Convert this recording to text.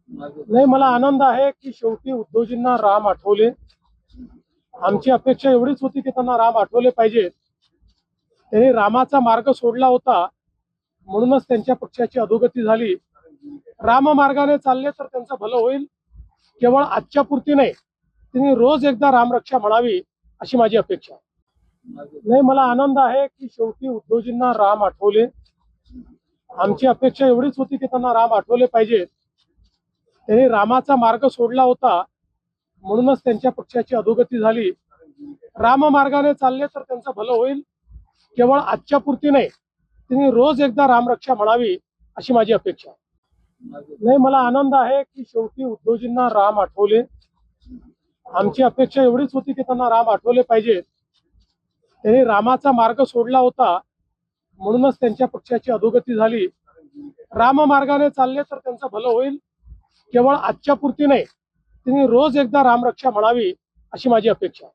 नाही, मला आनंद आहे की शेवटी उद्धवजींना राम आठवले. आमची अपेक्षा एवढीच होती की त्यांना राम आठवले पाहिजे. त्यांनी रामाचा मार्ग सोडला होता, म्हणूनच त्यांच्या पक्षाची अधोगती झाली. राम मार्गाने चालले तर त्यांचं भलं होईल. केवळ आजच्या पुरती नाही, त्यांनी रोज एकदा रामरक्षा म्हणावी अशी माझी अपेक्षा. नाही, मला आनंद आहे की शेवटी उद्धवजींना राम आठवले. आमची अपेक्षा एवढीच होती की त्यांना राम आठवले पाहिजे. त्यांनी रामाचा मार्ग सोडला होता, म्हणूनच त्यांच्या पक्षाची अधोगती झाली. राम मार्गाने चालले तर त्यांचं भलं होईल. केवळ आजच्या पुरती नाही, त्यांनी रोज एकदा रामरक्षा म्हणावी अशी माझी अपेक्षा. नाही, मला आनंद आहे की शेवटी उद्धवजींना राम आठवले. आमची अपेक्षा एवढीच होती की त्यांना राम आठवले पाहिजे. त्यांनी रामाचा मार्ग सोडला होता, म्हणूनच त्यांच्या पक्षाची अधोगती झाली. राम मार्गाने चालले तर त्यांचं भलं होईल. केवळ आजच्या पुरती नाही, त्यांनी रोज एकदा रामरक्षा म्हणावी अशी माझी अपेक्षा.